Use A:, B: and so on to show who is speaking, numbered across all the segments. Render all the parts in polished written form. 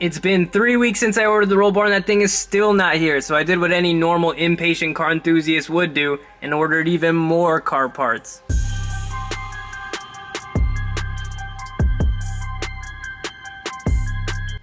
A: It's been 3 weeks since I ordered the roll bar and that thing is still not here, so I did what any normal impatient car enthusiast would do and ordered even more car parts.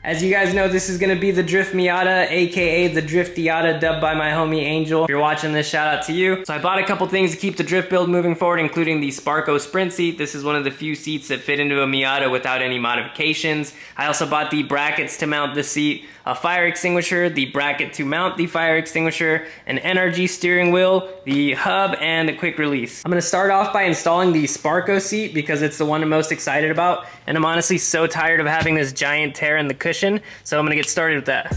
A: As you guys know, this is going to be the Drift Miata, aka the Drift Miata, dubbed by my homie Angel. If you're watching this, shout out to you. So I bought a couple things to keep the drift build moving forward, including the Sparco Sprint seat. This is one of the few seats that fit into a Miata without any modifications. I also bought the brackets to mount the seat, a fire extinguisher, the bracket to mount the fire extinguisher, an NRG steering wheel, the hub, and a quick release. I'm going to start off by installing the Sparco seat because it's the one I'm most excited about, and I'm honestly so tired of having this giant tear in the cushion, so I'm going to get started with that.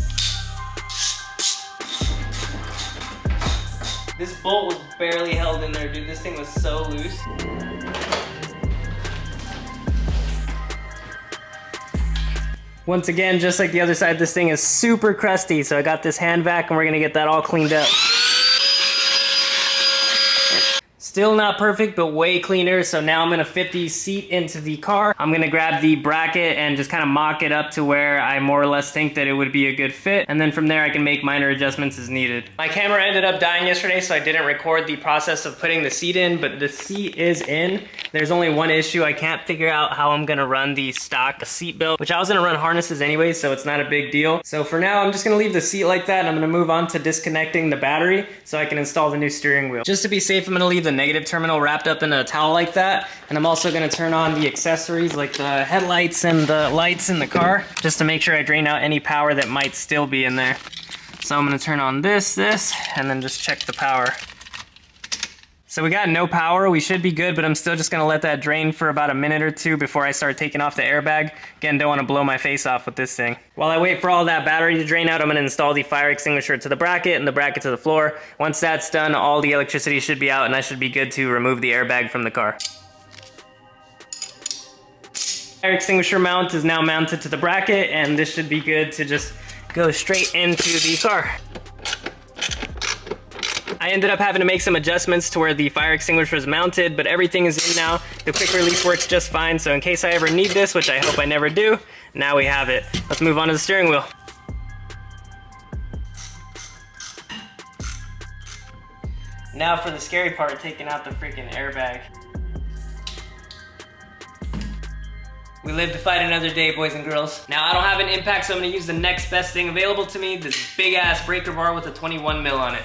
A: This bolt was barely held in there, dude. This thing was so loose. Once again, just like the other side, this thing is super crusty, so I got this hand vac and we're gonna get that all cleaned up. Still not perfect, but way cleaner, so now I'm gonna fit the seat into the car. I'm gonna grab the bracket and just kind of mock it up to where I more or less think that it would be a good fit, and then from there I can make minor adjustments as needed. My camera ended up dying yesterday, so I didn't record the process of putting the seat in, but the seat is in. There's only one issue. I can't figure out how I'm gonna run the stock seat belt, which I was gonna run harnesses anyway, so it's not a big deal. So for now, I'm just gonna leave the seat like that, and I'm gonna move on to disconnecting the battery so I can install the new steering wheel. Just to be safe, I'm gonna leave the negative terminal wrapped up in a towel like that, and I'm also gonna turn on the accessories like the headlights and the lights in the car, just to make sure I drain out any power that might still be in there. So I'm gonna turn on this, and then just check the power. So we got no power, we should be good, but I'm still just gonna let that drain for about a minute or two before I start taking off the airbag. Again, don't wanna blow my face off with this thing. While I wait for all that battery to drain out, I'm gonna install the fire extinguisher to the bracket and the bracket to the floor. Once that's done, all the electricity should be out and I should be good to remove the airbag from the car. Fire extinguisher mount is now mounted to the bracket, and this should be good to just go straight into the car. I ended up having to make some adjustments to where the fire extinguisher is mounted, but everything is in now. The quick release works just fine, so in case I ever need this, which I hope I never do, now we have it. Let's move on to the steering wheel. Now for the scary part, taking out the freaking airbag. We live to fight another day, boys and girls. Now I don't have an impact, so I'm gonna use the next best thing available to me, this big ass breaker bar with a 21 mil on it.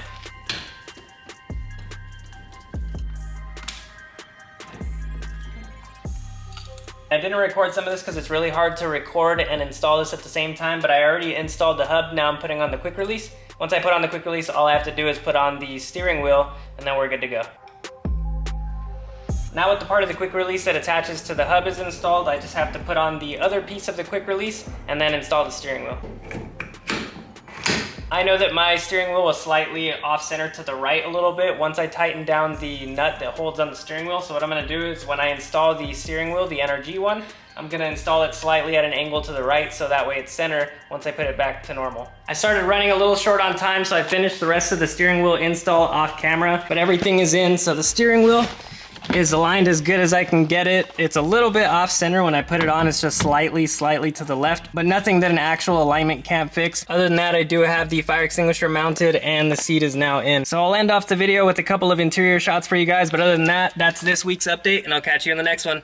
A: I didn't record some of this because it's really hard to record and install this at the same time, but I already installed the hub. Now I'm putting on the quick release. Once I put on the quick release, all I have to do is put on the steering wheel, and then we're good to go. Now with the part of the quick release that attaches to the hub is installed, I just have to put on the other piece of the quick release and then install the steering wheel. I know that my steering wheel was slightly off-center to the right a little bit once I tightened down the nut that holds on the steering wheel. So what I'm gonna do is when I install the steering wheel, the NRG one, I'm gonna install it slightly at an angle to the right so that way it's center once I put it back to normal. I started running a little short on time, so I finished the rest of the steering wheel install off camera, but everything is in, so the steering wheel is aligned as good as I can get it. It's a little bit off center when I put it on. It's just slightly to the left, but nothing that an actual alignment can't fix. Other than that, I do have the fire extinguisher mounted and the seat is now in. So I'll end off the video with a couple of interior shots for you guys, but other than that, that's this week's update and I'll catch you in the next one.